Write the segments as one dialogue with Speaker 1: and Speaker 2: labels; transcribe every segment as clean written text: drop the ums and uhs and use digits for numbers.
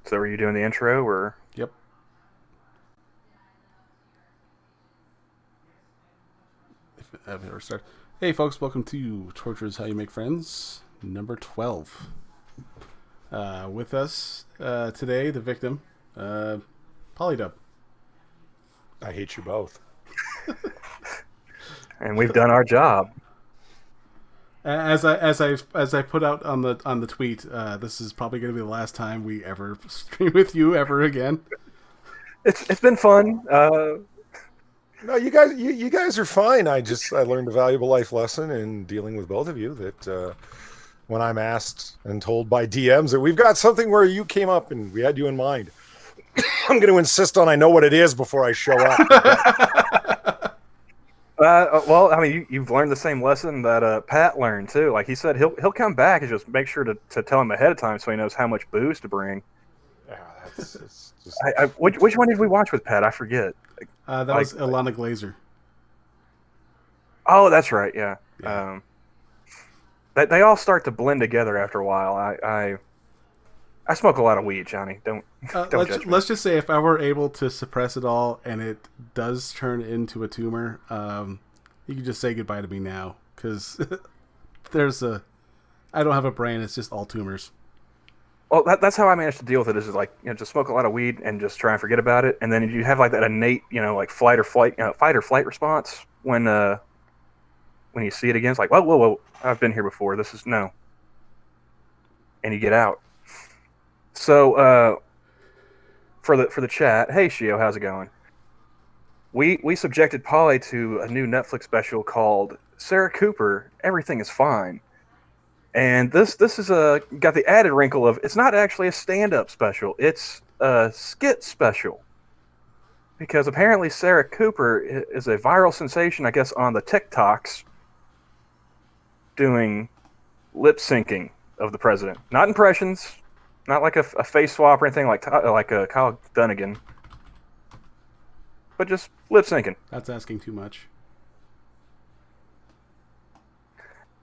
Speaker 1: So, are you doing the intro or?
Speaker 2: Yep. If it ever start. Hey, folks, welcome to Torture is How You Make Friends, number 12. With us today, the victim, Polydub.
Speaker 3: I hate you both.
Speaker 1: And we've done our job.
Speaker 2: As I put out on the tweet, this is probably going to be the last time we ever stream with you ever again.
Speaker 1: It's been fun.
Speaker 3: No, you guys are fine. I learned a valuable life lesson in dealing with both of you that when I'm asked and told by DMs that we've got something where you came up and we had you in mind, I'm going to insist on I know what it is before I show up.
Speaker 1: Well, I mean, you've learned the same lesson that Pat learned too. Like he said, he'll come back and just make sure to tell him ahead of time so he knows how much booze to bring.
Speaker 3: Yeah, it's just
Speaker 1: Which one did we watch with Pat? I forget.
Speaker 2: That was Ilana Glazer.
Speaker 1: Oh, that's right. Yeah.
Speaker 2: Yeah.
Speaker 1: They all start to blend together after a while. I smoke a lot of weed, Johnny. Don't judge me.
Speaker 2: Let's just say if I were able to suppress it all and it does turn into a tumor, you can just say goodbye to me now because I don't have a brain. It's just all tumors.
Speaker 1: Well, that's how I managed to deal with it. Is like just smoke a lot of weed and just try and forget about it, and then you have like that innate like fight or flight response when you see it again. It's like whoa, I've been here before. This is no, and you get out. So for the chat, hey Shio, how's it going? We subjected Polly to a new Netflix special called Sarah Cooper. Everything is fine. And this is got the added wrinkle of it's not actually a stand-up special. It's a skit special. Because apparently Sarah Cooper is a viral sensation, I guess, on the TikToks doing lip syncing of the president. Not impressions, not like a face swap or anything like Kyle Dunnigan, but just lip syncing.
Speaker 2: That's asking too much.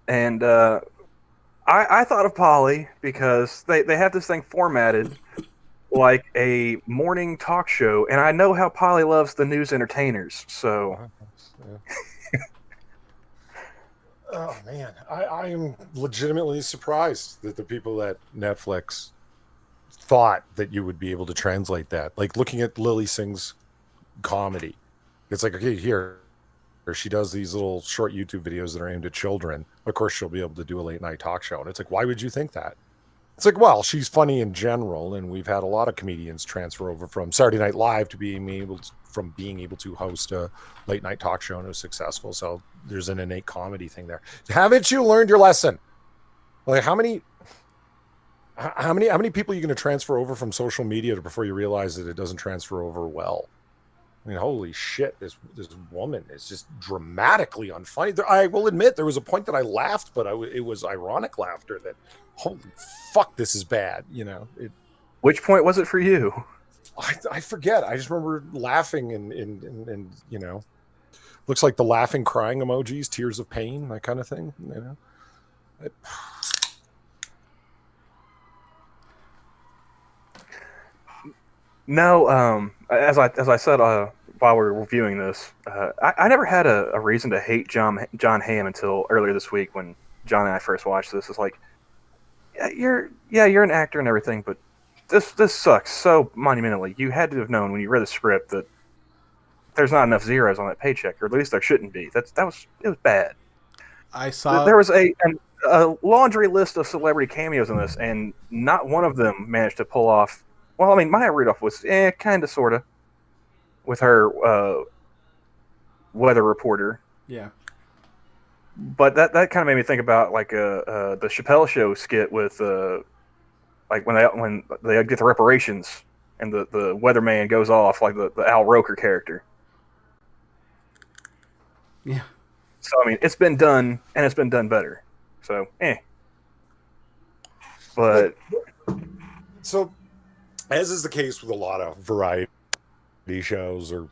Speaker 1: And I thought of Polly because they have this thing formatted like a morning talk show, and I know how Polly loves the news entertainers. So,
Speaker 3: Oh man, I am legitimately surprised that the people at Netflix thought that you would be able to translate that. Like looking at Lily Singh's comedy, it's like, okay, here she does these little short YouTube videos that are aimed at children. Of course, she'll be able to do a late night talk show, and it's like, why would you think that? It's like, well, she's funny in general, and we've had a lot of comedians transfer over from Saturday Night Live to being able to host a late night talk show, and it was successful. So there's an innate comedy thing there. Haven't you learned your lesson? Like how many people are you going to transfer over from social media before you realize that it doesn't transfer over well? I mean, holy shit, this woman is just dramatically unfunny. I will admit there was a point that I laughed, but it was ironic laughter that, holy fuck, this is bad.
Speaker 1: which point was it for you?
Speaker 3: I forget. I just remember laughing and looks like the laughing, crying emojis, tears of pain, that kind of thing.
Speaker 1: No, as I said while we were reviewing this, I never had a reason to hate John Hamm until earlier this week when John and I first watched this. It's like, you're an actor and everything, but this sucks so monumentally. You had to have known when you read the script that there's not enough zeros on that paycheck, or at least there shouldn't be. It was bad.
Speaker 2: I saw
Speaker 1: There was a laundry list of celebrity cameos in this, and not one of them managed to pull off. Well, I mean, Maya Rudolph was kind of, sort of, with her weather reporter.
Speaker 2: Yeah.
Speaker 1: But that kind of made me think about like the Chappelle Show skit with like when they get the reparations and the weatherman goes off like the Al Roker character.
Speaker 2: Yeah.
Speaker 1: So I mean, it's been done and it's been done better. So But
Speaker 3: So, as is the case with a lot of variety shows or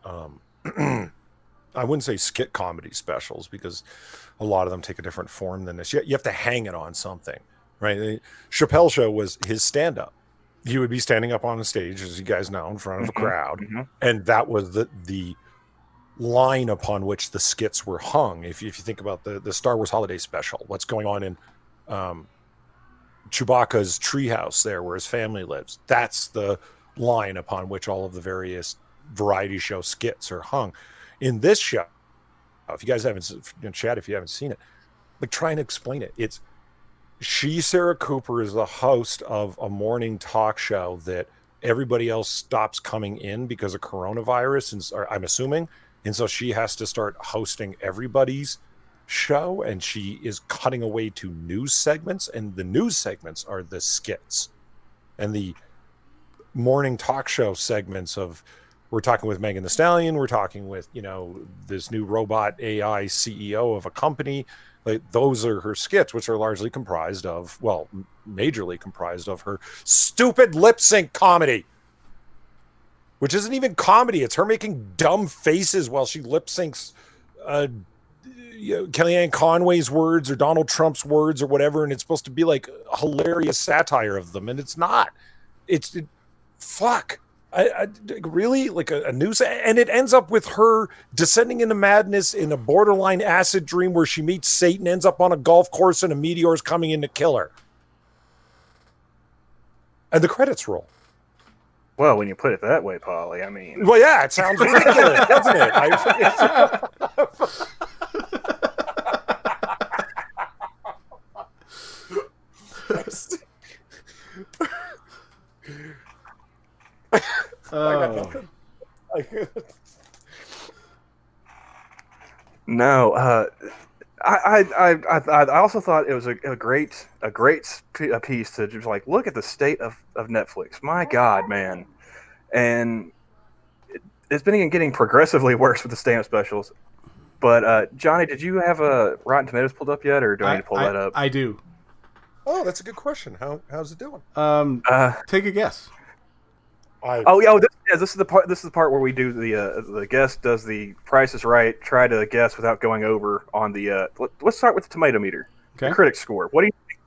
Speaker 3: I wouldn't say skit comedy specials because a lot of them take a different form than this. You have to hang it on something, right? The Chappelle Show was his stand-up. he would be standing up on a stage, as you guys know, in front of a crowd,
Speaker 1: Mm-hmm.
Speaker 3: and that was the line upon which the skits were hung. If you think about the Star Wars Holiday Special, what's going on in Chewbacca's treehouse there, where his family lives, that's the line upon which all of the various variety show skits are hung. In this show, if you guys haven't, chat, if you haven't seen it, like, trying to explain it, it's Sarah Cooper is the host of a morning talk show that everybody else stops coming in because of coronavirus, and I'm assuming, and so she has to start hosting everybody's show, and she is cutting away to news segments, and the news segments are the skits, and the morning talk show segments of, we're talking with Megan Thee Stallion, we're talking with, this new robot AI CEO of a company. Like, those are her skits, which are largely comprised of, well, majorly comprised of her stupid lip sync comedy, which isn't even comedy. It's her making dumb faces while she lip syncs Kellyanne Conway's words or Donald Trump's words or whatever, and it's supposed to be like hilarious satire of them, and it's not. Fuck. I really, like, a news, and it ends up with her descending into madness in a borderline acid dream where she meets Satan, ends up on a golf course, and a meteor is coming in to kill her. And the credits roll.
Speaker 1: Well, when you put it that way, Polly, I mean,
Speaker 3: well, yeah, it sounds ridiculous, doesn't it?
Speaker 1: No, I also thought it was a great piece to just, like, look at the state of Netflix. My God, man, and it's been getting progressively worse with the stand-up specials. But Johnny, did you have a Rotten Tomatoes pulled up yet, or do I need to pull that up?
Speaker 2: I do.
Speaker 3: Oh, that's a good question. How's it doing?
Speaker 2: Take a guess.
Speaker 1: This is the part. This is the part where we do the guest does the Price is Right. Try to guess without going over on the. Let's start with the tomato meter.
Speaker 2: Okay.
Speaker 1: The critic score. What do you think?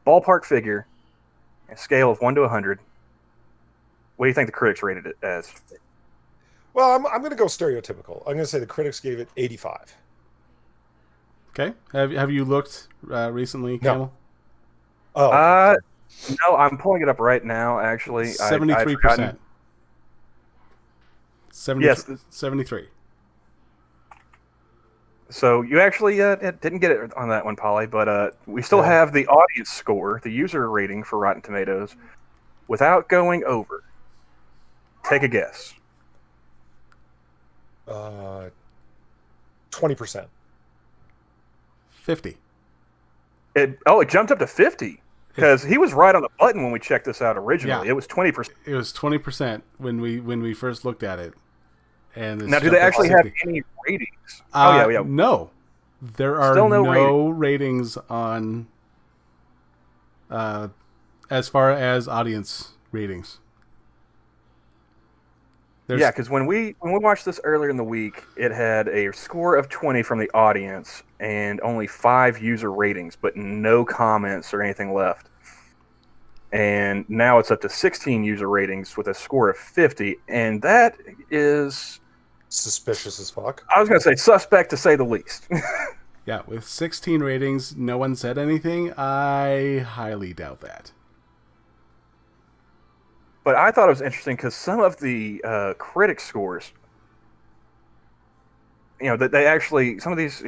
Speaker 1: Ballpark figure, a scale of 1 to 100. What do you think the critics rated it as?
Speaker 3: Well, I'm going to go stereotypical. I'm going to say the critics gave it 85.
Speaker 2: Okay. Have you looked recently, Camel?
Speaker 3: No. Oh.
Speaker 1: No, I'm pulling it up right now. Actually,
Speaker 2: 73%. 73.
Speaker 1: So you actually didn't get it on that one, Polly, but we still have the audience score, the user rating for Rotten Tomatoes, without going over. Take a guess.
Speaker 3: 20%.
Speaker 2: 50.
Speaker 1: It jumped up to 50 because he was right on the button when we checked this out originally.
Speaker 2: Yeah.
Speaker 1: It was 20%.
Speaker 2: It was 20% when we first looked at it. And
Speaker 1: now, do they actually have any ratings? Yeah.
Speaker 2: No, there are still no ratings on. As far as audience ratings.
Speaker 1: Yeah, because when we watched this earlier in the week, it had a score of 20 from the audience and only 5 user ratings, but no comments or anything left. And now it's up to 16 user ratings with a score of 50, and that is
Speaker 3: suspicious as fuck.
Speaker 1: I was going to say suspect to say the least.
Speaker 2: Yeah, with 16 ratings, no one said anything. I highly doubt that.
Speaker 1: But I thought it was interesting because some of the critic scores, that they actually, some of these,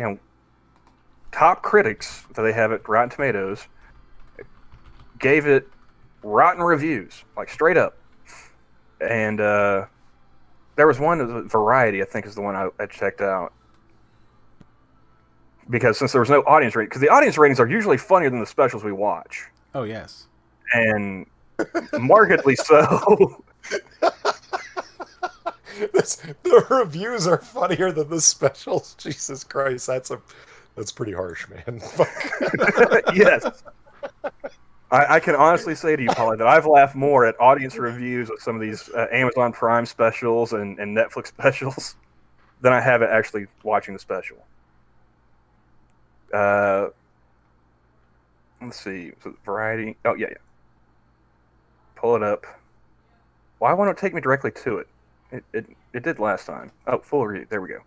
Speaker 1: top critics that they have at Rotten Tomatoes gave it rotten reviews, like straight up. And there was one, Variety, I think is the one I checked out. Because since there was no audience rating, because the audience ratings are usually funnier than the specials we watch.
Speaker 2: Oh, yes.
Speaker 1: And markedly so.
Speaker 3: The reviews are funnier than the specials. Jesus Christ, that's pretty harsh, man.
Speaker 1: Yes. I can honestly say to you, Polly, that I've laughed more at audience reviews of some of these Amazon Prime specials and Netflix specials than I have at actually watching the special. Let's see. Variety. Oh, yeah. pull it up. Why won't it take me directly to it? It did last time. Oh, full review. There we go.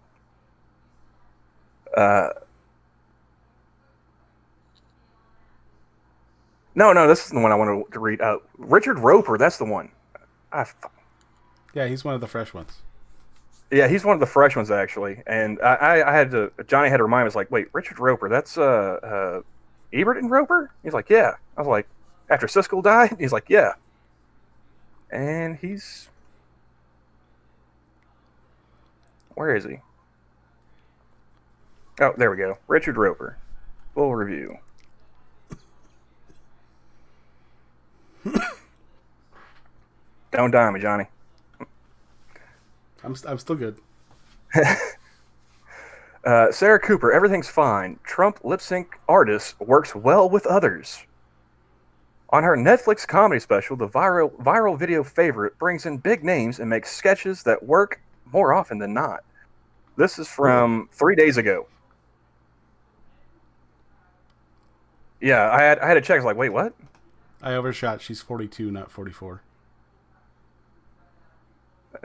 Speaker 1: No, this is the one I wanted to read. Richard Roper, that's the one.
Speaker 2: Yeah, he's one of the fresh ones.
Speaker 1: Yeah, he's one of the fresh ones actually. And Johnny had to remind me, like, wait, Richard Roper, that's Ebert and Roper? He's like, yeah. I was like, after Siskel died? He's like, yeah. And where is he? Oh, there we go. Richard Roper. Full review. Don't die on me, Johnny.
Speaker 2: I'm still good.
Speaker 1: Sarah Cooper, everything's fine. Trump lip sync artist works well with others. On her Netflix comedy special, the viral video favorite brings in big names and makes sketches that work more often than not. This is from 3 days ago. Yeah, I had to check. I was like, wait, what?
Speaker 2: I overshot. She's 42, not 44.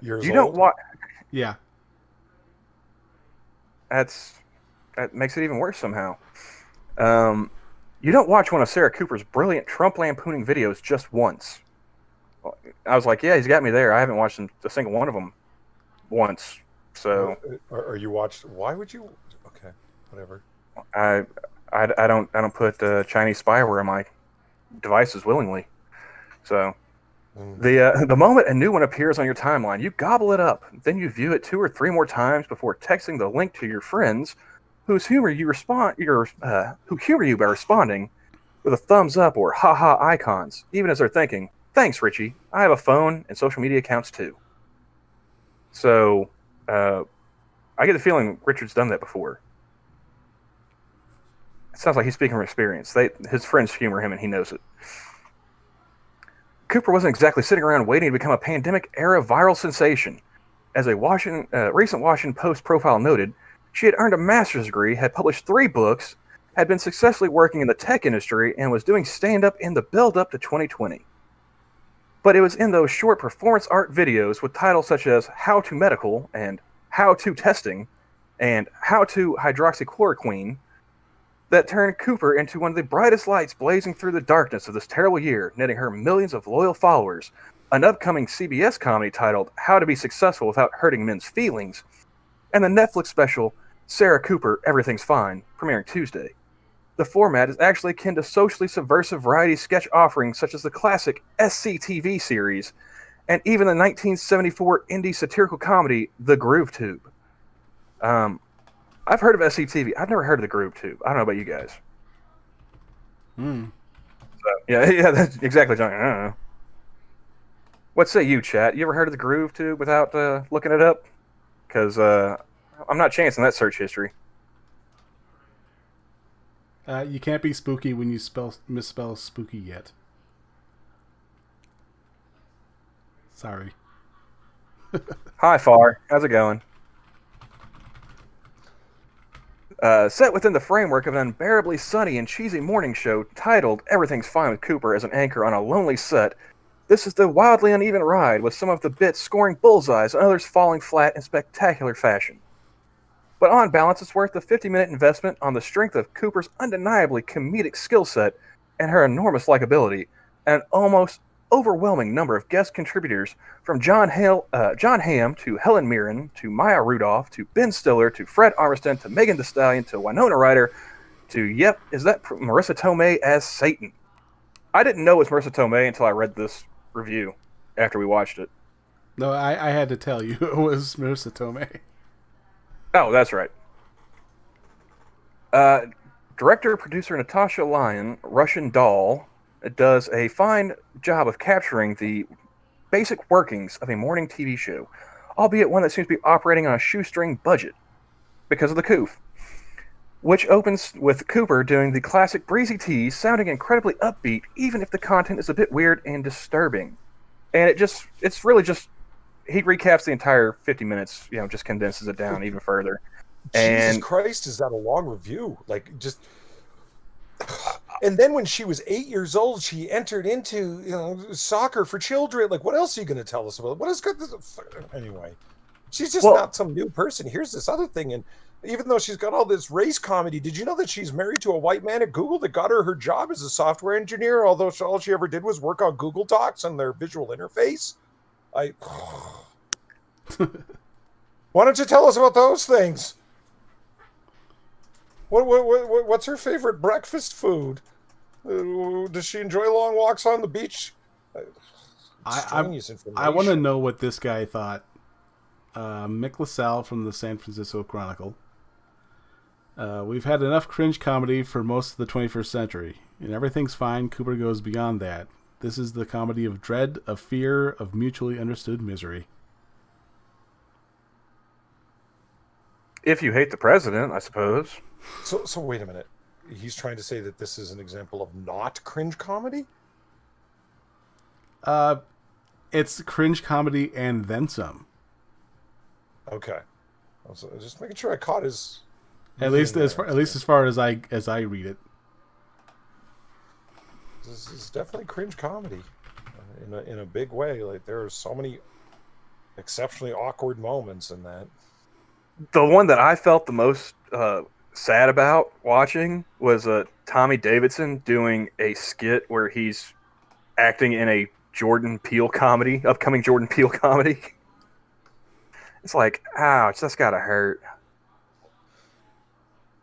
Speaker 3: Years
Speaker 1: You
Speaker 3: old?
Speaker 1: don't watch.
Speaker 2: Yeah.
Speaker 1: That makes it even worse somehow. You don't watch one of Sarah Cooper's brilliant Trump lampooning videos just once. I was like, yeah, he's got me there. I haven't watched a single one of them once. So
Speaker 3: Are you watched? Why would you? Okay, whatever.
Speaker 1: I don't put Chinese spyware on my devices willingly. So the moment a new one appears on your timeline, you gobble it up. Then you view it 2 or 3 more times before texting the link to your friends, who humor you by responding with a thumbs up or haha icons, even as they're thinking, "Thanks, Richie. I have a phone and social media accounts too." So I get the feeling Richard's done that before. It sounds like he's speaking from experience. His friends humor him, and he knows it. Cooper wasn't exactly sitting around waiting to become a pandemic-era viral sensation. As a recent Washington Post profile noted, she had earned a master's degree, had published 3 books, had been successfully working in the tech industry, and was doing stand-up in the build-up to 2020. But it was in those short performance art videos with titles such as How to Medical and How to Testing and How to Hydroxychloroquine that turned Cooper into one of the brightest lights blazing through the darkness of this terrible year, netting her millions of loyal followers, an upcoming CBS comedy titled How to Be Successful Without Hurting Men's Feelings, and the Netflix special Sarah Cooper, Everything's Fine, premiering Tuesday. The format is actually akin to socially subversive variety sketch offerings such as the classic SCTV series, and even the 1974 indie satirical comedy The Groove Tube. I've heard of SCTV. I've never heard of The Groove Tube. I don't know about you guys. So, yeah, that's exactly, Johnny. I don't know. What say you, chat? You ever heard of The Groove Tube without looking it up? Because I'm not chancing that search history.
Speaker 2: You can't be spooky when you misspell spooky yet. Sorry.
Speaker 1: Hi, Far. How's it going? Set within the framework of an unbearably sunny and cheesy morning show titled Everything's Fine with Cooper as an anchor on a lonely set, this is the wildly uneven ride, with some of the bits scoring bullseyes and others falling flat in spectacular fashion. But on balance, it's worth the 50-minute investment on the strength of Cooper's undeniably comedic skill set and her enormous likability, and an almost overwhelming number of guest contributors from John Hamm to Helen Mirren to Maya Rudolph to Ben Stiller to Fred Armisen to Megan Thee Stallion to Winona Ryder to, yep, is that Marissa Tomei as Satan? I didn't know it was Marissa Tomei until I read this review after we watched it.
Speaker 2: No, I had to tell you it was Marissa Tomei.
Speaker 1: Oh, that's right. Director-producer Natasha Lyon, Russian Doll, does a fine job of capturing the basic workings of a morning TV show, albeit one that seems to be operating on a shoestring budget because of the coof, which opens with Cooper doing the classic breezy tease, sounding incredibly upbeat, even if the content is a bit weird and disturbing. And it's really just, he recaps the entire 50 minutes, just condenses it down even further.
Speaker 3: Jesus Christ, is that a long review? Like, just... And then when she was 8 years old, she entered into soccer for children. Like, what else are you going to tell us about? What is good? Anyway, she's just
Speaker 1: Well,
Speaker 3: not some new person. Here's this other thing, and even though she's got all this race comedy, did you know that she's married to a white man at Google that got her job as a software engineer? Although all she ever did was work on Google Docs and their visual interface. Why don't you tell us about those things? What's her favorite breakfast food? Does she enjoy long walks on the beach?
Speaker 2: I want to know what this guy thought. Mick LaSalle from the San Francisco Chronicle. We've had enough cringe comedy for most of the 21st century, and everything's fine. Cooper goes beyond that. This is the comedy of dread, of fear, of mutually understood misery.
Speaker 1: if you hate the president, I suppose.
Speaker 3: So wait a minute. He's trying to say that this is an example of not cringe comedy?
Speaker 2: It's cringe comedy and then some.
Speaker 3: Okay. I was just making sure I caught his.
Speaker 2: At least as far as I read it.
Speaker 3: This is definitely cringe comedy, in a big way. Like, there are so many exceptionally awkward moments in that.
Speaker 1: The one that I felt the most sad about watching was Tommy Davidson doing a skit where he's acting in a upcoming Jordan Peele comedy. It's like, ouch, that's gotta hurt.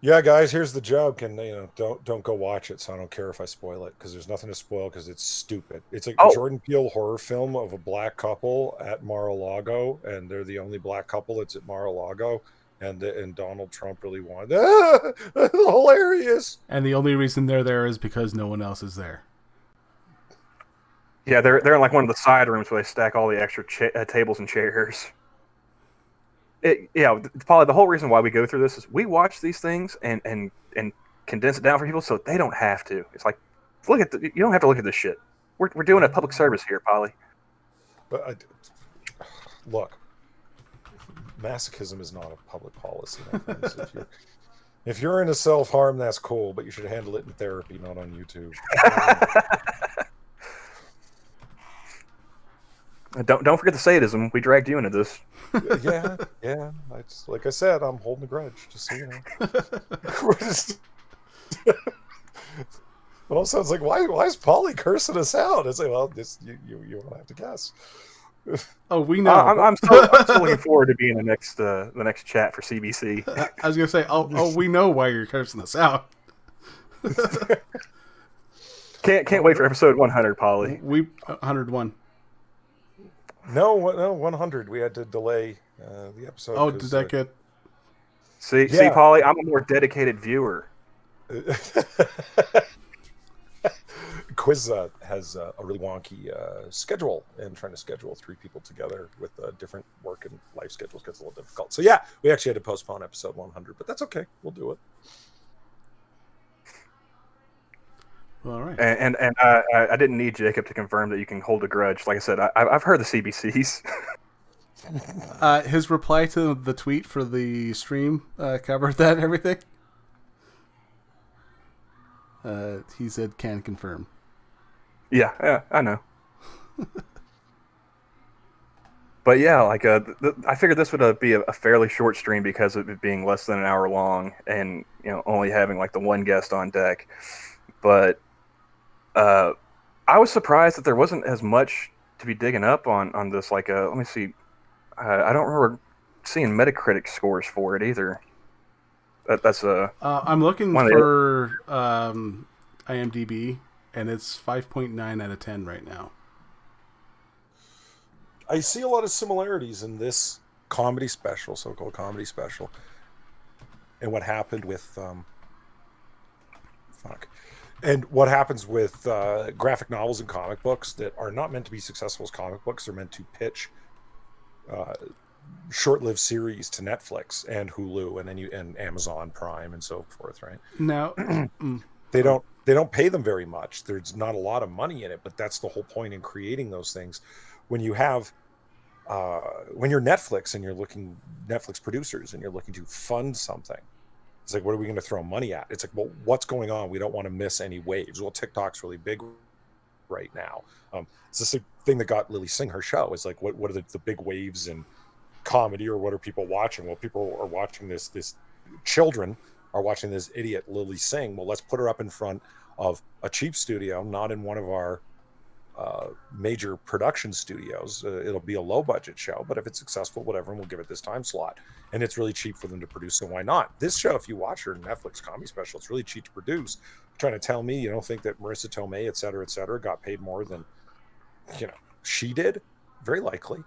Speaker 3: Yeah, guys, here's the joke, and don't go watch it. So I don't care if I spoil it, because there's nothing to spoil, because it's stupid. It's a Jordan Peele horror film of a black couple at Mar-a-Lago, and they're the only black couple that's at Mar-a-Lago, and Donald Trump really wanted. Hilarious.
Speaker 2: And the only reason they're there is because no one else is there.
Speaker 1: Yeah, they're in like one of the side rooms where they stack all the extra tables and chairs. Probably the whole reason why we go through this is we watch these things and condense it down for people so they don't have to. It's like, you don't have to look at this shit. We're doing a public service here, Polly.
Speaker 3: But look, masochism is not a public policy. My friends. If you're into self-harm, that's cool, but you should handle it in therapy, not on YouTube.
Speaker 1: Don't forget the sadism. We dragged you into this.
Speaker 3: Yeah. Like I said, I'm holding a grudge, just so you know. It all sounds like, why is Polly cursing us out? It's like, well, you won't have to guess.
Speaker 2: Oh, we know.
Speaker 1: I'm still looking forward to being the next chat for CBC.
Speaker 2: I was gonna say, we know why you're cursing us out.
Speaker 1: Can't wait for episode 100, Polly.
Speaker 2: 101.
Speaker 3: No, 100. We had to delay the episode.
Speaker 2: Oh, did that get?
Speaker 1: See, Polly, I'm a more dedicated viewer.
Speaker 3: Quiz has a really wonky schedule, and trying to schedule 3 people together with different work and life schedules gets a little difficult. So yeah, we actually had to postpone episode 100, but that's okay. We'll do it.
Speaker 2: Well, all right.
Speaker 1: And I didn't need Jacob to confirm that you can hold a grudge. Like I said, I've heard the CBCs.
Speaker 2: His reply to the tweet for the stream covered that and everything. He said, "Can confirm."
Speaker 1: Yeah, I know. But yeah, like I figured this would be a fairly short stream because of it being less than an hour long, and only having like the one guest on deck. But I was surprised that there wasn't as much to be digging up on this. Like, let me see. I don't remember seeing Metacritic scores for it either. That's
Speaker 2: I'm looking for IMDb, and it's 5.9 out of 10 right now.
Speaker 3: I see a lot of similarities in this comedy special, so-called comedy special, and what happened with and what happens with graphic novels and comic books that are not meant to be successful as comic books. They're meant to pitch short-lived series to Netflix and Hulu and Amazon Prime and so forth, right?
Speaker 2: Now,
Speaker 3: they don't pay them very much. There's not a lot of money in it, but that's the whole point in creating those things. When you have when you're Netflix and you're looking Netflix producers and you're looking to fund something, It's like, what are we going to throw money at? It's like, well, what's going on? We don't want to miss any waves. Well, TikTok's really big right now. It's the same thing that got Lily Singh her show. It's like, what are the big waves in comedy, or what are people watching? Well, people are watching this children are watching this idiot Lily Singh. Well, let's put her up in front of a cheap studio, not in one of our major production studios. It'll be a low budget show, but if it's successful, whatever, and we'll give it this time slot. And it's really cheap for them to produce, so why not? This show, if you watch her Netflix comedy special, it's really cheap to produce. You're trying to tell me you don't think that Marissa Tomei, et cetera, got paid more than she did? Very likely.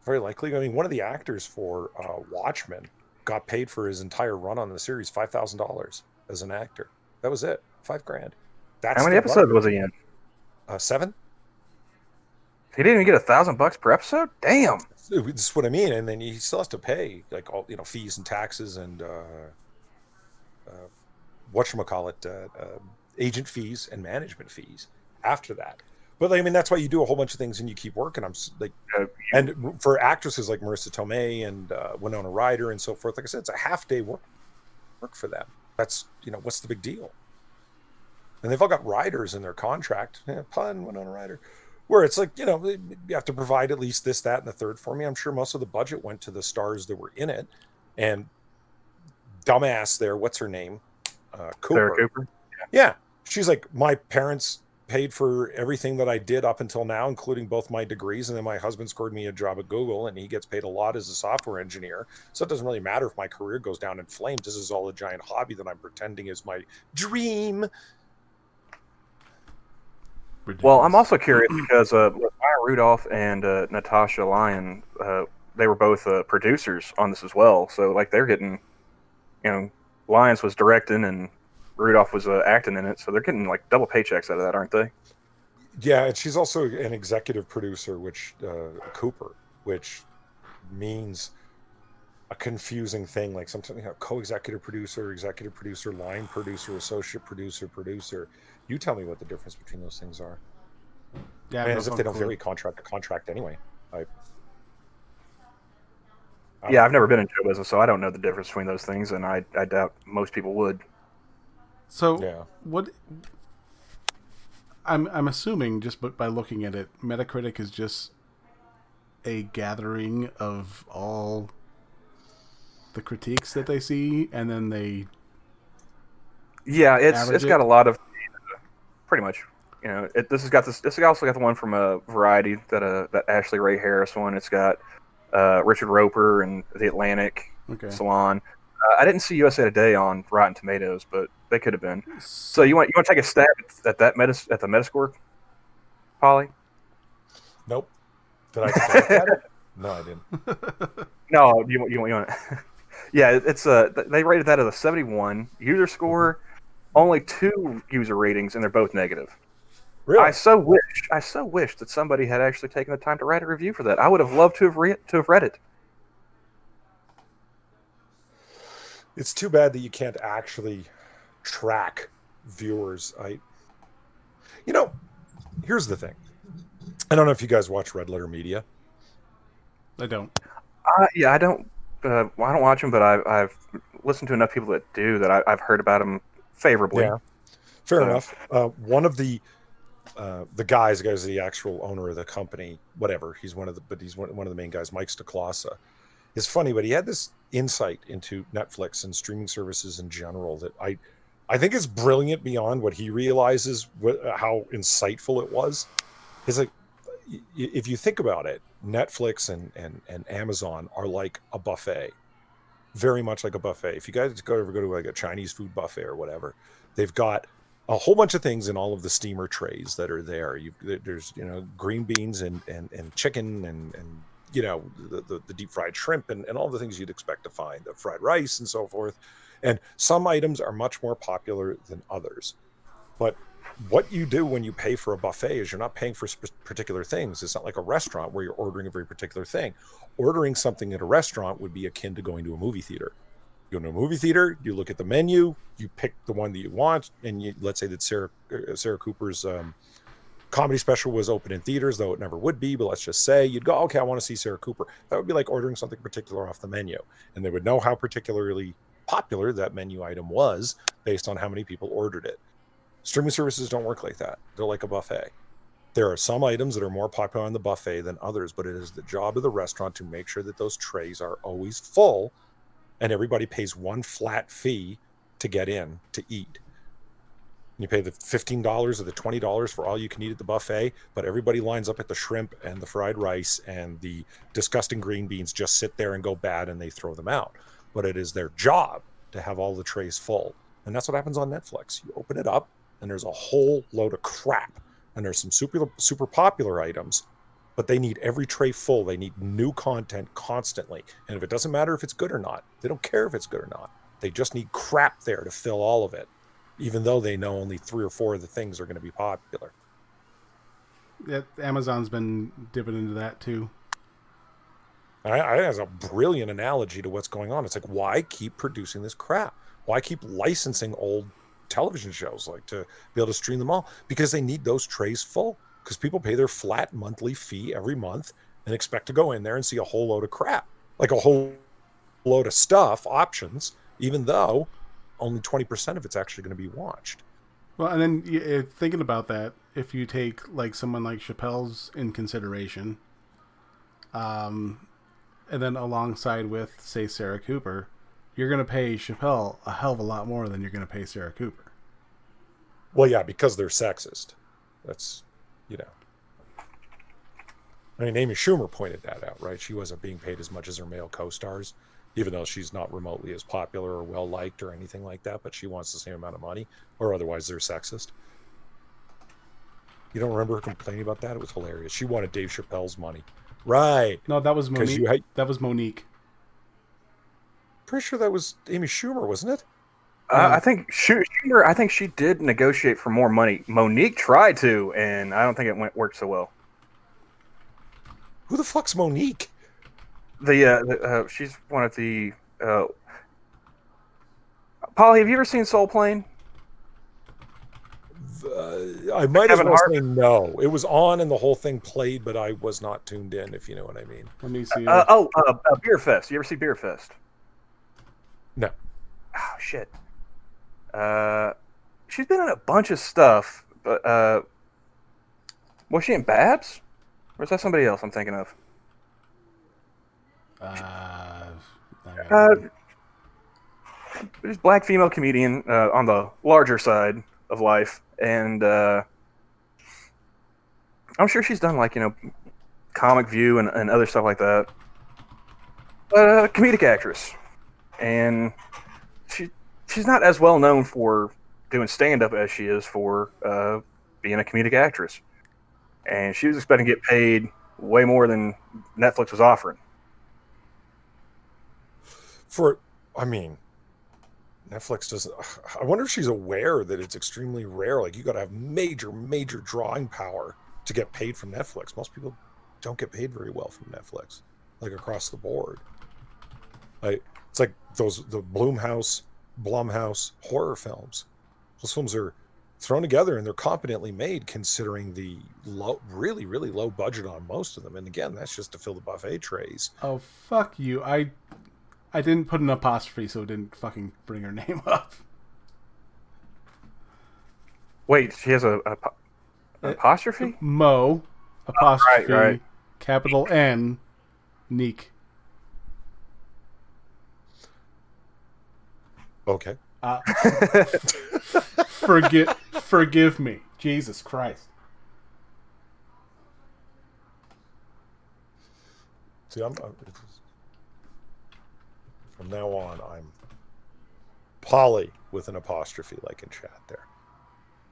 Speaker 3: Very likely. I mean, one of the actors for Watchmen got paid for his entire run on the series $5,000 as an actor. That was it. $5,000. That's
Speaker 1: How many episodes was he in?
Speaker 3: 7.
Speaker 1: He didn't even get $1,000 per episode. Damn.
Speaker 3: That's what I mean. And then he still has to pay like all fees and taxes and whatchamacallit, agent fees and management fees after that. But I mean, that's why you do a whole bunch of things and you keep working. I'm like, and for actresses like Marissa Tomei and Winona Ryder and so forth, like I said, it's a half-day work for them. That's what's the big deal? And they've all got riders in their contract. Yeah, pun, Winona Ryder. Where it's like, you have to provide at least this, that, and the third for me. I'm sure most of the budget went to the stars that were in it. And dumbass there, what's her name? Cooper.
Speaker 1: Sarah Cooper.
Speaker 3: Yeah. She's like, my parents paid for everything that I did up until now, including both my degrees. And then my husband scored me a job at Google, and he gets paid a lot as a software engineer. So it doesn't really matter if my career goes down in flames. This is all a giant hobby that I'm pretending is my dream.
Speaker 1: Well, I'm also curious because Maya Rudolph and Natasha Lyon, they were both producers on this as well. So like they're getting, Lyons was directing and Rudolph was acting in it. So they're getting like double paychecks out of that, aren't they?
Speaker 3: Yeah, and she's also an executive producer, which Cooper, which means a confusing thing, like something co-executive producer, line producer, associate producer. You tell me what the difference between those things are.
Speaker 2: Yeah,
Speaker 3: as if they don't vary contract to contract anyway.
Speaker 1: I've never been in show business, so I don't know the difference between those things, and I doubt most people would.
Speaker 2: So
Speaker 3: yeah.
Speaker 2: What? I'm assuming just by looking at it, Metacritic is just a gathering of all the critiques that they see, and then they
Speaker 1: it's got a lot of pretty much. This has also got the one from Variety that Ashley Ray Harris one. It's got Richard Roper and The Atlantic, Salon. I didn't see USA Today on Rotten Tomatoes, but they could have been. So you want to take a stab at the Metascore, Polly?
Speaker 3: Nope. Did I say that? No, I didn't.
Speaker 1: No, you want yeah, it's they rated that as a 71 user score, only 2 user ratings, and they're both negative.
Speaker 3: Really?
Speaker 1: I so wish that somebody had actually taken the time to write a review for that. I would have loved to have read it.
Speaker 3: It's too bad that you can't actually track viewers. Here's the thing. I don't know if you guys watch Red Letter Media.
Speaker 2: I don't.
Speaker 1: Yeah, I don't. I don't watch them, but I've listened to enough people that do that I've heard about them favorably.
Speaker 3: Yeah, fair enough. One of the guys, the actual owner of the company, whatever. He's one of the main guys. Mike Stacklasa is funny, but he had this insight into Netflix and streaming services in general that I think is brilliant beyond what he realizes. How insightful it was. He's like, if you think about it, Netflix and Amazon are like a buffet, very much like a buffet. If you guys ever go to like a Chinese food buffet or whatever, they've got a whole bunch of things in all of the steamer trays that are there. There's green beans and chicken and the deep fried shrimp and all the things you'd expect to find, the fried rice and so forth. And some items are much more popular than others. But what you do when you pay for a buffet is you're not paying for particular things. It's not like a restaurant where you're ordering a very particular thing. Ordering something at a restaurant would be akin to going to a movie theater. You go to a movie theater, you look at the menu, you pick the one that you want, and let's say that Sarah Cooper's comedy special was open in theaters, though it never would be, but let's just say you'd go, okay, I want to see Sarah Cooper. That would be like ordering something particular off the menu, and they would know how particularly popular that menu item was based on how many people ordered it. Streaming services don't work like that. They're like a buffet. There are some items that are more popular on the buffet than others, but it is the job of the restaurant to make sure that those trays are always full and everybody pays one flat fee to get in to eat. You pay the $15 or the $20 for all you can eat at the buffet, but everybody lines up at the shrimp and the fried rice, and the disgusting green beans just sit there and go bad and they throw them out. But it is their job to have all the trays full. And that's what happens on Netflix. You open it up and there's a whole load of crap. And there's some super popular items, but they need every tray full. They need new content constantly. And if it doesn't matter if it's good or not, they don't care if it's good or not. They just need crap there to fill all of it, even though they know only 3 or 4 of the things are going to be popular.
Speaker 2: Yeah, Amazon's been dipping into that too.
Speaker 3: I has a brilliant analogy to what's going on. It's like, why keep producing this crap? Why keep licensing old television shows like to be able to stream them all? Because they need those trays full. Because people pay their flat monthly fee every month and expect to go in there and see a whole load of crap, like a whole load of stuff, options, even though only 20% of it's actually going to be watched.
Speaker 2: Well, and then thinking about that, if you take like someone like Chappelle's in consideration, and then alongside with, say, Sarah Cooper, you're going to pay Chappelle a hell of a lot more than you're going to pay Sarah Cooper.
Speaker 3: Well, yeah, because they're sexist. That's, you know. I mean, Amy Schumer pointed that out, right? She wasn't being paid as much as her male co-stars, even though she's not remotely as popular or well-liked or anything like that, but she wants the same amount of money, or otherwise they're sexist. You don't remember her complaining about that? It was hilarious. She wanted Dave Chappelle's money. Right.
Speaker 2: No, that was Monique. That was Monique.
Speaker 3: Pretty sure that was Amy Schumer, wasn't it?
Speaker 1: I think Schumer. I think she did negotiate for more money. Monique tried to, and I don't think it worked so well.
Speaker 3: Who the fuck's Monique?
Speaker 1: She's one of the. Polly, have you ever seen Soul Plane?
Speaker 3: I might as well say no. It was on and the whole thing played, but I was not tuned in, if you know what I mean.
Speaker 2: Let me see.
Speaker 1: Beer Fest. You ever see Beer Fest?
Speaker 3: No.
Speaker 1: Oh, shit. She's been in a bunch of stuff, but was she in Babs? Or is that somebody else I'm thinking of? This black female comedian on the larger side of life, and I'm sure she's done like, you know, Comic View and other stuff like that. Comedic actress, and she's not as well known for doing stand-up as she is for being a comedic actress. And she was expecting to get paid way more than Netflix was offering.
Speaker 3: Netflix doesn't. I wonder if she's aware that it's extremely rare. Like, you got to have major drawing power to get paid from Netflix. Most people don't get paid very well from Netflix, like across the board. Like, it's like the Blumhouse horror films. Those films are thrown together and they're competently made, considering the really low budget on most of them. And again, that's just to fill the buffet trays.
Speaker 2: Oh, fuck you! I didn't put an apostrophe, so it didn't fucking bring her name up.
Speaker 1: Wait, she has an apostrophe?
Speaker 2: Mo, apostrophe,
Speaker 1: right.
Speaker 2: capital N, Neek.
Speaker 3: Okay.
Speaker 2: Forgive me. Jesus Christ.
Speaker 3: See, from now on, I'm Polly with an apostrophe, like in chat there.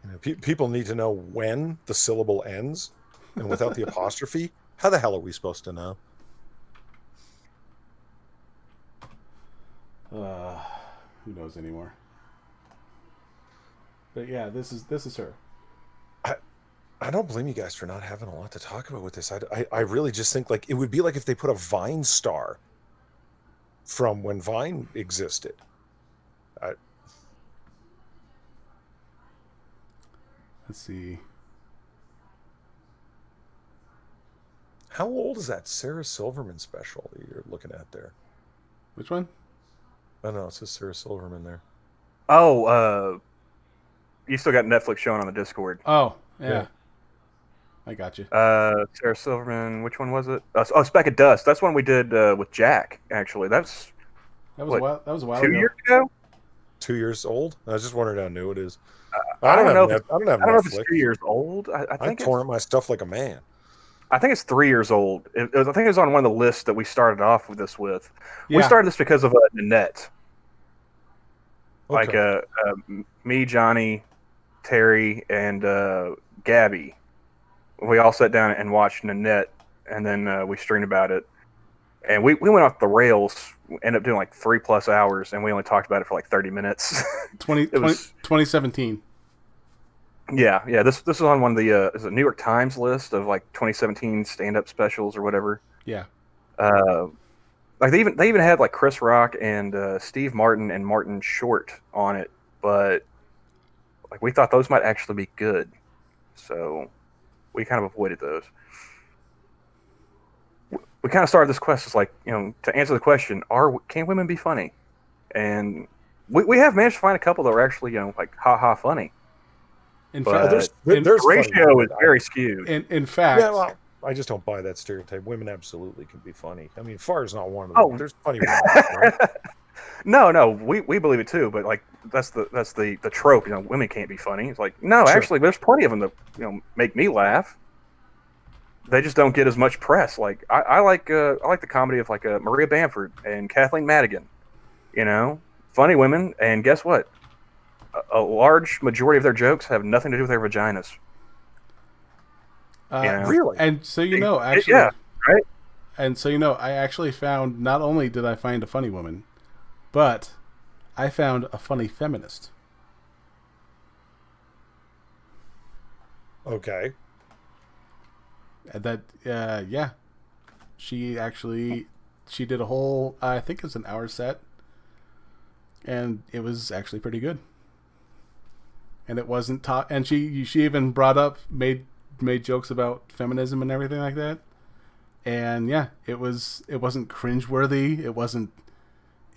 Speaker 3: You know, people need to know when the syllable ends, and without the apostrophe, how the hell are we supposed to know?
Speaker 2: Who knows anymore? But yeah, this is her.
Speaker 3: I don't blame you guys for not having a lot to talk about with this. I really just think, like, it would be like if they put a Vine star from when Vine existed.
Speaker 2: Let's see.
Speaker 3: How old is that Sarah Silverman special that you're looking at there?
Speaker 2: Which one?
Speaker 3: Oh no, it says Sarah Silverman there.
Speaker 1: Oh, you still got Netflix showing on the Discord.
Speaker 2: Oh,
Speaker 3: Yeah.
Speaker 2: yeah. I got you.
Speaker 1: Sarah Silverman. Which one was it? Speck of Dust. That's one we did with Jack. Actually, that's
Speaker 2: That was a
Speaker 1: what
Speaker 2: while. That was a while
Speaker 1: 2 years
Speaker 2: ago.
Speaker 1: ago.
Speaker 3: 2 years old. I was just wondering how new it is.
Speaker 1: I don't know if
Speaker 3: I don't have
Speaker 1: I don't know if it's
Speaker 3: Netflix.
Speaker 1: 2 years old.
Speaker 3: I torrent my stuff like a man.
Speaker 1: I think it's 3 years old. I think it was on one of the lists that we started off with this with. We
Speaker 2: Yeah.
Speaker 1: started this because of Nanette. Like
Speaker 3: Okay.
Speaker 1: me, Johnny, Terry, and Gabby. We all sat down and watched Nanette, and then we streamed about it. And we went off the rails. We ended up doing like 3+ hours, and we only talked about it for like 30 minutes.
Speaker 2: 2017.
Speaker 1: Yeah. This is on one of the is it New York Times list of like 2017 stand-up specials or whatever.
Speaker 2: Yeah.
Speaker 1: Uh, like they even had like Chris Rock and Steve Martin and Martin Short on it, but like we thought those might actually be good, so we kind of avoided those. We kind of started this quest as like, to answer the question, can women be funny? And we have managed to find a couple that were actually, like ha ha funny.
Speaker 2: In
Speaker 1: But
Speaker 2: fact,
Speaker 3: there's
Speaker 1: the
Speaker 3: funny
Speaker 1: ratio
Speaker 3: women.
Speaker 1: is very skewed.
Speaker 2: in fact,
Speaker 3: Yeah, well, I just don't buy that stereotype. Women absolutely can be funny. I mean, Far's not one of them.
Speaker 1: Oh.
Speaker 3: There's funny women. Right?
Speaker 1: No, we believe it too, but like that's the trope. Women can't be funny. It's like, no,
Speaker 3: Sure.
Speaker 1: actually, there's plenty of them that make me laugh. They just don't get as much press. Like I like the comedy of like Maria Bamford and Kathleen Madigan. Funny women, and guess what? A large majority of their jokes have nothing to do with their vaginas.
Speaker 3: Really?
Speaker 2: and so actually,
Speaker 1: Yeah, right.
Speaker 2: and so I actually found, not only did I find a funny woman, but I found a funny feminist.
Speaker 3: Okay.
Speaker 2: That yeah, she did a whole, I think it's an hour set, and it was actually pretty good. And it wasn't taught, and she even brought up, made jokes about feminism and everything like that. And yeah, it wasn't cringeworthy. It wasn't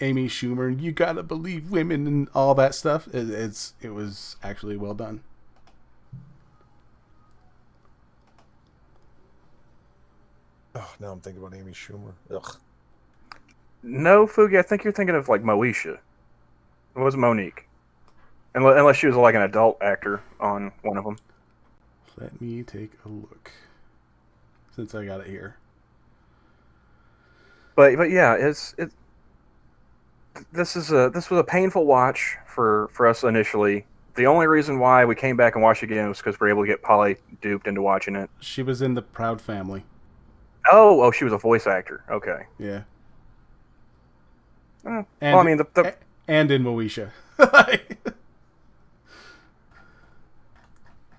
Speaker 2: Amy Schumer, you gotta believe women and all that stuff. It was actually well done.
Speaker 3: Oh, now I'm thinking about Amy Schumer. Ugh.
Speaker 1: No, Fugi, I think you're thinking of like Moesha. It was Monique, unless she was like an adult actor on one of them.
Speaker 2: Let me take a look, since I got it here.
Speaker 1: But yeah, this was a painful watch for us initially. The only reason why we came back and watched it again was because we were able to get Polly duped into watching it.
Speaker 2: She was in the Proud Family.
Speaker 1: Oh, she was a voice actor. Okay.
Speaker 2: Yeah.
Speaker 1: Well,
Speaker 2: And,
Speaker 1: I mean,
Speaker 2: and in Moesha.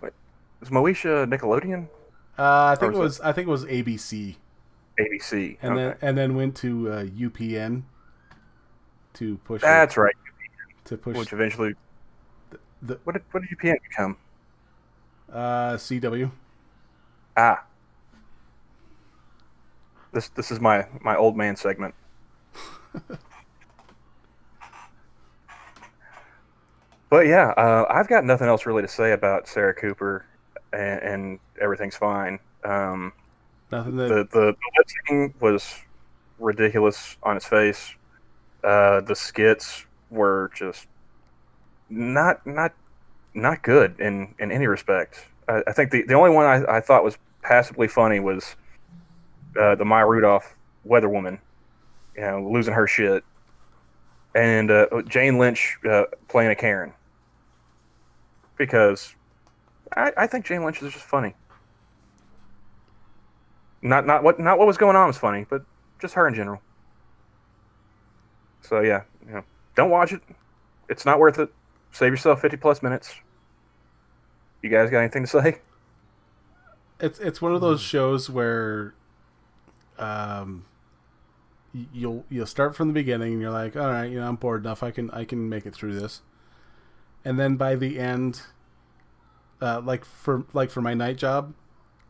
Speaker 1: wait, is Moesha Nickelodeon?
Speaker 2: I think it was ABC,
Speaker 1: ABC.
Speaker 2: and
Speaker 1: Okay.
Speaker 2: then went to UPN to push.
Speaker 1: That's right.
Speaker 2: To push
Speaker 1: Which eventually,
Speaker 2: the
Speaker 1: what did UPN become?
Speaker 2: CW.
Speaker 1: Ah, this is my old man segment. But yeah, I've got nothing else really to say about Sarah Cooper, and everything's fine.
Speaker 2: Nothing that
Speaker 1: The lip syncing was ridiculous on its face. The skits were just not good in any respect. I think the only one I thought was passably funny was the Maya Rudolph weather woman, losing her shit, and Jane Lynch playing a Karen. Because I think Jane Lynch is just funny. Not what was going on was funny, but just her in general. So yeah, don't watch it. It's not worth it. Save yourself 50+ minutes. You guys got anything to say?
Speaker 2: it's one of those shows where you'll start from the beginning and you're like, all right, I'm bored enough. I can make it through this. And then by the end, like for my night job,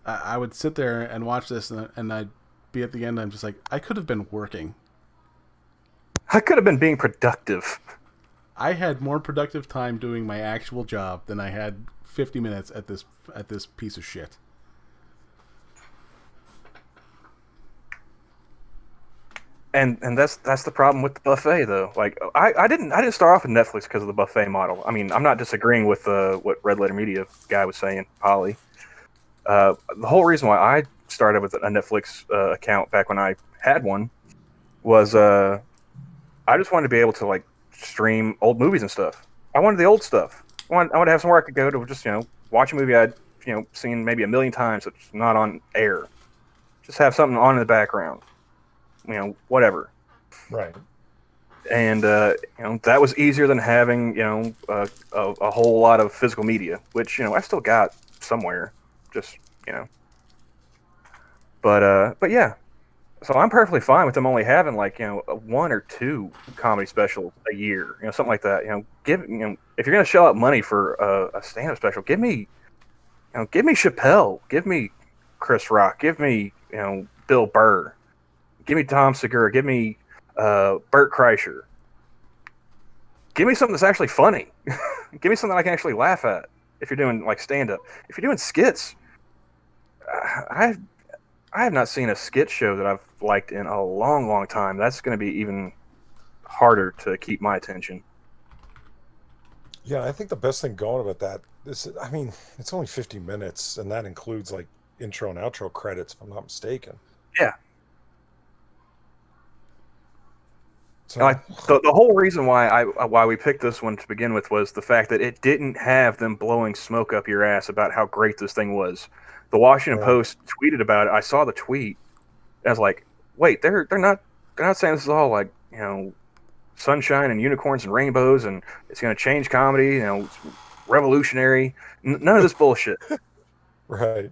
Speaker 2: I would sit there and watch this, and I'd be at the end. I'm just like, I could have been working.
Speaker 1: I could have been being productive.
Speaker 2: I had more productive time doing my actual job than I had 50 minutes at this piece of shit.
Speaker 1: And that's the problem with the buffet though. Like I didn't start off with Netflix because of the buffet model. I mean, I'm not disagreeing with what Red Letter Media guy was saying, Polly. The whole reason why I started with a Netflix account back when I had one was I just wanted to be able to like stream old movies and stuff. I wanted the old stuff. I wanted to have somewhere I could go to just watch a movie I'd seen maybe a million times that's not on air. Just have something on in the background. Whatever.
Speaker 3: Right.
Speaker 1: And that was easier than having a whole lot of physical media, which I still got somewhere. Just but yeah. So I'm perfectly fine with them only having like one or two comedy specials a year, something like that. If you're gonna shell out money for a stand-up special, give me Chappelle, give me Chris Rock, give me Bill Burr, give me Tom Segura, give me Bert Kreischer, give me something that's actually funny, give me something I can actually laugh at. If you're doing like stand-up, if you're doing skits, I have not seen a skit show that I've liked in a long, long time. That's going to be even harder to keep my attention.
Speaker 3: Yeah, I think the best thing going about that is, I mean, it's only 50 minutes, and that includes like intro and outro credits, if I'm not mistaken.
Speaker 1: Yeah.
Speaker 3: So,
Speaker 1: Like the whole reason why we picked this one to begin with was the fact that it didn't have them blowing smoke up your ass about how great this thing was. The Washington Post tweeted about it. I saw the tweet. And I was like, wait, they're not saying this is all like sunshine and unicorns and rainbows and it's going to change comedy. It's revolutionary. None of this bullshit.
Speaker 3: right.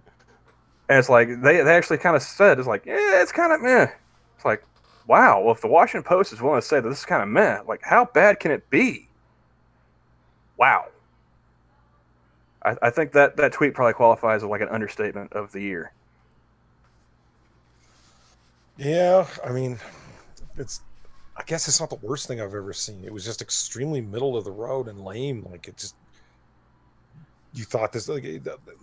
Speaker 1: And it's like they actually kind of said it's like it's kind of meh. It's like wow. Well, if the Washington Post is willing to say that this is kind of meh, like how bad can it be? Wow. I think that tweet probably qualifies as like an understatement of the year.
Speaker 3: Yeah, I mean, I guess it's not the worst thing I've ever seen. It was just extremely middle of the road and lame. Like you thought this, like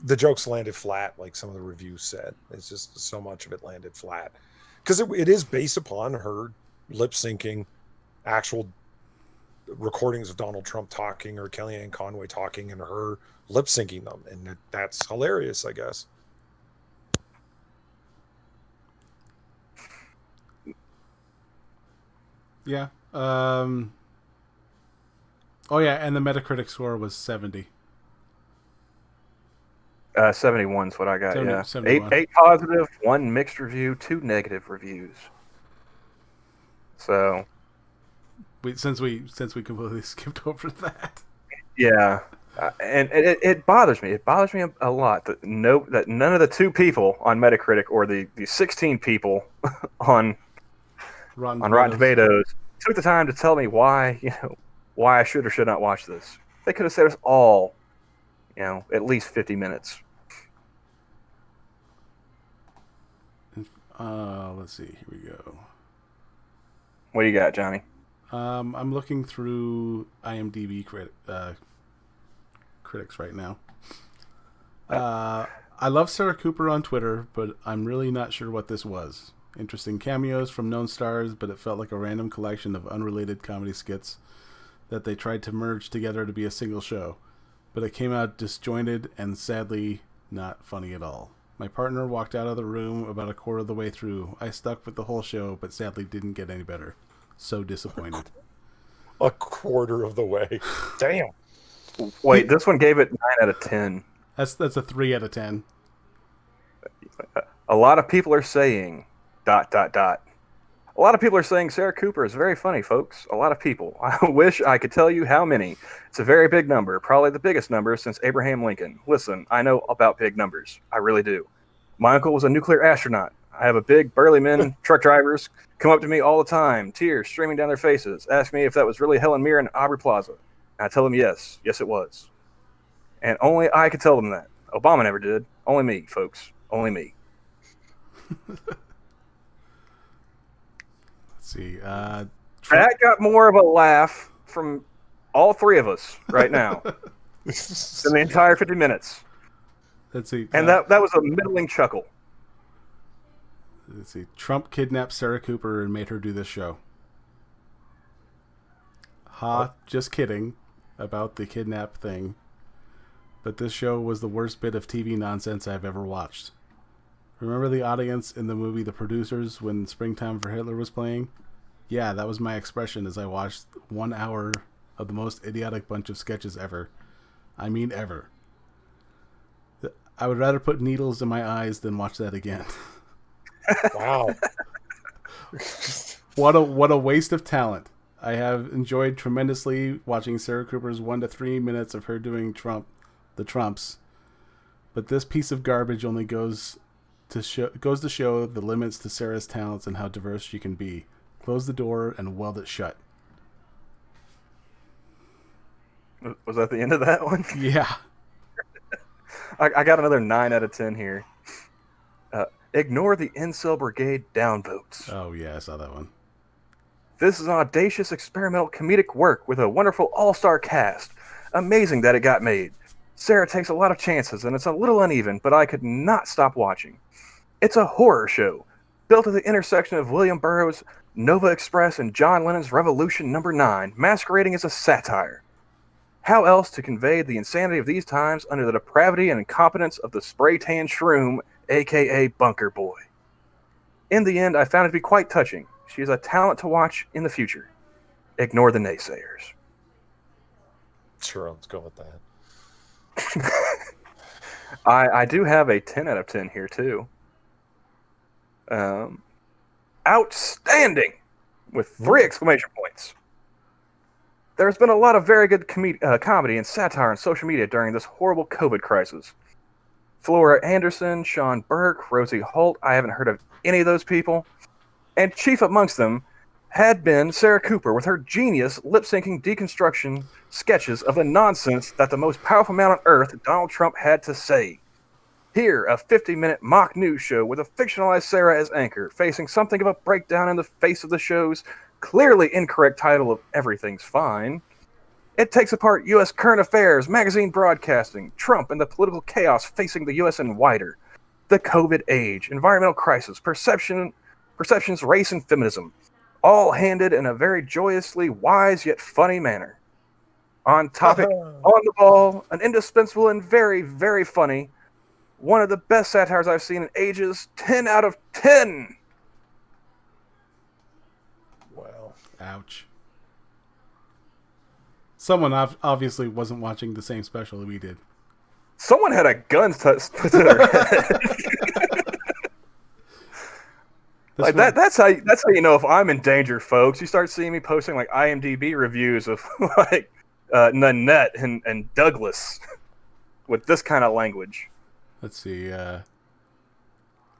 Speaker 3: the jokes landed flat, like some of the reviews said. It's just so much of it landed flat because it is based upon her lip syncing actual recordings of Donald Trump talking or Kellyanne Conway talking and her lip syncing them, and that's hilarious, I guess.
Speaker 2: Yeah. Oh yeah, and the Metacritic score was 70.
Speaker 1: 71 is what I got.
Speaker 2: 70,
Speaker 1: yeah,
Speaker 2: 71.
Speaker 1: eight positive, one mixed review, 2 negative reviews. So,
Speaker 2: Since we completely skipped over that.
Speaker 1: Yeah, and it bothers me. It bothers me a lot that none of the 2 people on Metacritic or the 16 people on Rotten Tomatoes took the time to tell me why I should or should not watch this. They could have saved us all, at least 50 minutes.
Speaker 2: Let's see. Here we go.
Speaker 1: What do you got, Johnny?
Speaker 2: I'm looking through IMDb critics right now. I love Sarah Cooper on Twitter, but I'm really not sure what this was. Interesting cameos from known stars, but it felt like a random collection of unrelated comedy skits that they tried to merge together to be a single show. But it came out disjointed and sadly not funny at all. My partner walked out of the room about a quarter of the way through. I stuck with the whole show, but sadly didn't get any better. So disappointed.
Speaker 3: A quarter of the way. Damn.
Speaker 1: Wait, this one gave it 9 out of 10.
Speaker 2: That's a 3 out of 10.
Speaker 1: A lot of people are saying ... A lot of people are saying Sarah Cooper is very funny, folks. A lot of people. I wish I could tell you how many. It's a very big number, probably the biggest number since Abraham Lincoln. Listen, I know about big numbers. I really do. My uncle was a nuclear astronaut. I have a big, burly men, truck drivers, come up to me all the time, tears streaming down their faces, ask me if that was really Helen Mirren and Aubrey Plaza. And I tell them yes. Yes, it was. And only I could tell them that. Obama never did. Only me, folks. Only me.
Speaker 2: Let's see. Trump.
Speaker 1: That got more of a laugh from all three of us right now than the entire 50 minutes.
Speaker 2: Let's see.
Speaker 1: And that was a middling chuckle.
Speaker 2: Let's see. Trump kidnapped Sarah Cooper and made her do this show. Just kidding about the kidnap thing. But this show was the worst bit of TV nonsense I've ever watched. Remember the audience in the movie The Producers when Springtime for Hitler was playing? Yeah, that was my expression as I watched 1 hour of the most idiotic bunch of sketches ever. I mean ever. I would rather put needles in my eyes than watch that again.
Speaker 3: Wow.
Speaker 2: What a waste of talent. I have enjoyed tremendously watching Sarah Cooper's 1 to 3 minutes of her doing the Trumps. But this piece of garbage only goes to show the limits to Sarah's talents and how diverse she can be. Close the door and weld it shut.
Speaker 1: Was that the end of that one?
Speaker 2: Yeah.
Speaker 1: I got another 9 out of 10 here. Ignore the incel brigade downvotes.
Speaker 2: Oh, yeah, I saw that one.
Speaker 1: This is an audacious experimental comedic work with a wonderful all-star cast. Amazing that it got made. Sarah takes a lot of chances, and it's a little uneven, but I could not stop watching. It's a horror show, built at the intersection of William Burroughs' Nova Express and John Lennon's Revolution No. 9, masquerading as a satire. How else to convey the insanity of these times under the depravity and incompetence of the spray-tan shroom, a.k.a. Bunker Boy? In the end, I found it to be quite touching. She is a talent to watch in the future. Ignore the naysayers.
Speaker 3: Sure, let's go with that.
Speaker 1: I do have a 10 out of 10 here, too. Outstanding! With 3 exclamation points. There's been a lot of very good comedy and satire on social media during this horrible COVID crisis. Flora Anderson, Sean Burke, Rosie Holt, I haven't heard of any of those people. And chief amongst them had been Sarah Cooper with her genius lip-syncing deconstruction sketches of the nonsense that the most powerful man on earth, Donald Trump, had to say. Here, a 50-minute mock news show with a fictionalized Sarah as anchor, facing something of a breakdown in the face of the show's clearly incorrect title of Everything's Fine. It takes apart U.S. current affairs, magazine broadcasting, Trump and the political chaos facing the U.S. and wider, the COVID age, environmental crisis, perceptions, race, and feminism, all handed in a very joyously wise yet funny manner. On topic, on the ball, an indispensable and very, very funny, one of the best satires I've seen in ages, 10 out of 10!
Speaker 3: Wow.
Speaker 2: Ouch. Someone obviously wasn't watching the same special that we did.
Speaker 1: Someone had a gun put to their head. Like that's how you know if I'm in danger, folks. You start seeing me posting like IMDb reviews of like Nanette and Douglas with this kind of language.
Speaker 2: Let's see,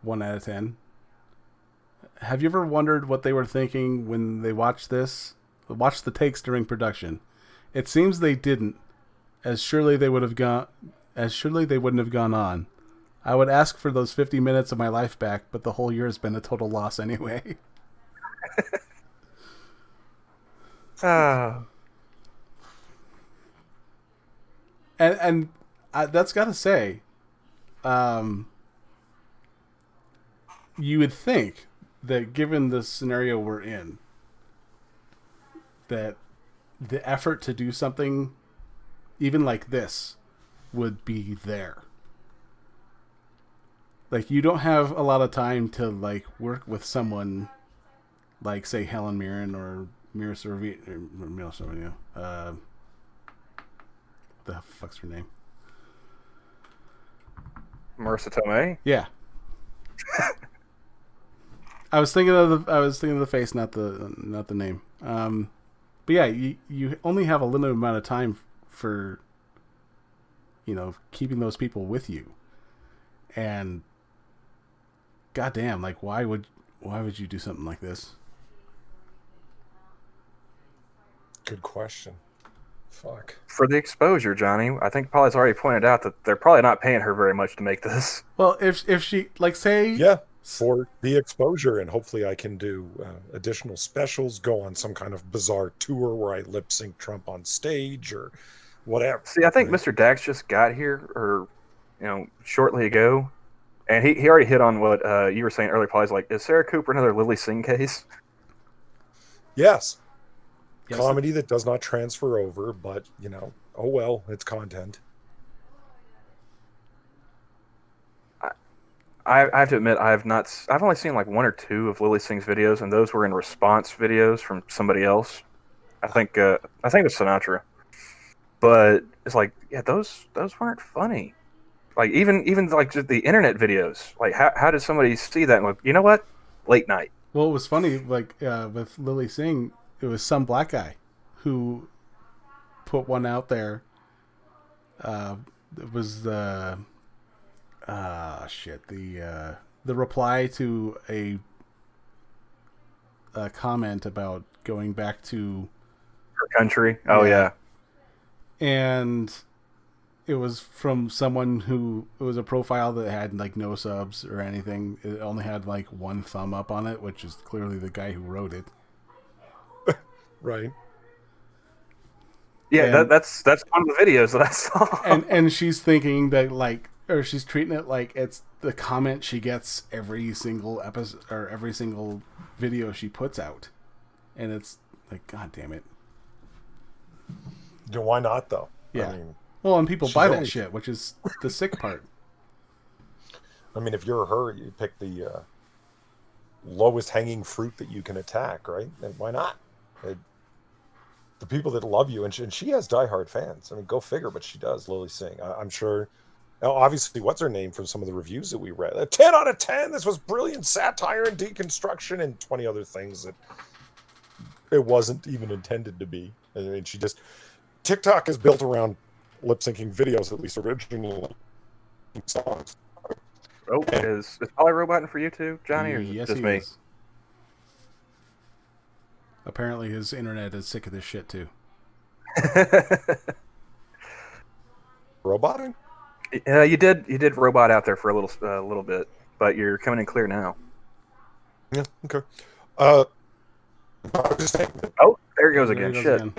Speaker 2: 1 out of 10. Have you ever wondered what they were thinking when they watched this? Watched the takes during production. It seems they didn't, as surely they wouldn't have gone on. I would ask for those 50 minutes of my life back, but the whole year has been a total loss anyway. And that's got to say, you would think that given the scenario we're in, that the effort to do something even like this would be there. Like, you don't have a lot of time to like work with someone like, say, Helen Mirren or Mira Sorvino. What the fuck's her name?
Speaker 1: Marissa Tomei?
Speaker 2: Yeah. I was thinking of the face, not the name. But yeah, you only have a limited amount of time for, keeping those people with you. And goddamn, like why would you do something like this?
Speaker 3: Good question. Fuck.
Speaker 1: For the exposure, Johnny, I think Polly's already pointed out that they're probably not paying her very much to make this.
Speaker 2: Well, if she, like, say
Speaker 3: for the exposure, and hopefully I can do additional specials, go on some kind of bizarre tour where I lip sync Trump on stage or whatever.
Speaker 1: See, I think
Speaker 3: right?
Speaker 1: Mr. Dax just got here, or shortly ago, and he already hit on what you were saying earlier. Probably like, is Sarah Cooper another Lily Singh case?
Speaker 3: Yes,
Speaker 2: Yes,
Speaker 3: comedy that does not transfer over, but oh well, it's content.
Speaker 1: I have to admit, I have not. I've only seen like one or two of Lily Singh's videos, and those were in response videos from somebody else. I think it's Sinatra, but it's like, yeah, those weren't funny. Like even like just the internet videos. Like how did somebody see that and like, you know what? Late night.
Speaker 2: Well, it was funny, like with Lily Singh, it was some black guy who put one out there. It was the the reply to a comment about going back to
Speaker 1: Her country. Oh
Speaker 2: Yeah.
Speaker 1: yeah.
Speaker 2: and it was from someone who it was a profile that had like no subs or anything. It only had like one thumb up on it, which is clearly the guy who wrote it.
Speaker 3: Right.
Speaker 1: Yeah,
Speaker 2: And-
Speaker 1: that's one of the videos that I saw.
Speaker 2: and she's thinking that like, or she's treating it like it's the comment she gets every single episode or every single video she puts out, and it's like, god damn it.
Speaker 3: Why not though?
Speaker 2: Yeah.
Speaker 3: I mean,
Speaker 2: Well, and people
Speaker 3: She's
Speaker 2: buy that
Speaker 3: always-
Speaker 2: shit, which is the sick part.
Speaker 3: if you're her, you pick the lowest hanging fruit that you can attack, right? And why not? The people that love you, and she has diehard fans. I mean, go figure, but she does. Lily Singh, I'm sure. Now, obviously, what's her name from some of the reviews that we read? A 10 out of 10. This was brilliant satire and deconstruction, and 20 other things that it wasn't even intended to be. I mean, she just TikTok is built around lip syncing videos, at least originally. Songs.
Speaker 1: Oh, is Polly roboting for you too, Johnny, or is it
Speaker 2: Yes,
Speaker 1: just
Speaker 2: he
Speaker 1: me?
Speaker 2: is. Apparently, his internet is sick of this shit too.
Speaker 3: Roboting?
Speaker 1: You did robot out there for a little bit, but you're coming in clear now.
Speaker 3: Yeah. Okay. I was just saying,
Speaker 1: Oh, there he goes
Speaker 2: There
Speaker 1: again.
Speaker 2: he goes
Speaker 1: Shit.
Speaker 2: again.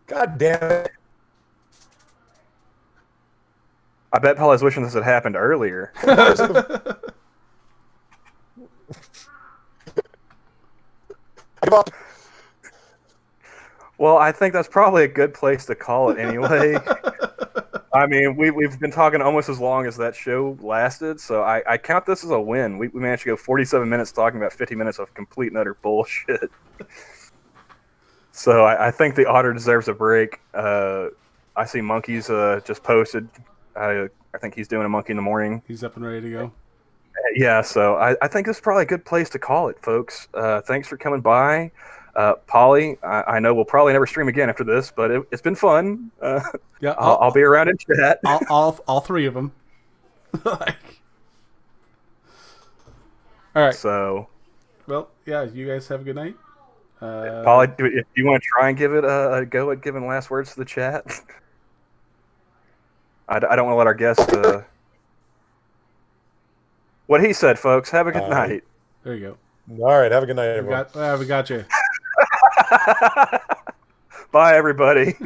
Speaker 3: God damn it.
Speaker 1: I bet Polly's wishing this had happened earlier.
Speaker 3: Give up.
Speaker 1: Well, I think that's probably a good place to call it anyway. I mean, we've been talking almost as long as that show lasted, so I count this as a win. We managed to go 47 minutes talking about 50 minutes of complete and utter bullshit. So I think the otter deserves a break. I see Monkeys just posted. I think he's doing a Monkey in the Morning.
Speaker 2: He's up and ready to go.
Speaker 1: Yeah, so I think this is probably a good place to call it, folks. Thanks for coming by. Polly, I know we'll probably never stream again after this, but it's been fun.
Speaker 2: Yeah,
Speaker 1: I'll be around in chat.
Speaker 2: all three of them. Like, all right.
Speaker 1: So,
Speaker 2: Well, yeah. You guys have a good night.
Speaker 1: Polly, if you want to try and give it a go at giving last words to the chat, I don't want to let our guest. What he said, folks. Have a good night.
Speaker 2: There you go.
Speaker 3: All right. Have a good night, everyone.
Speaker 2: We got you.
Speaker 1: Bye, everybody.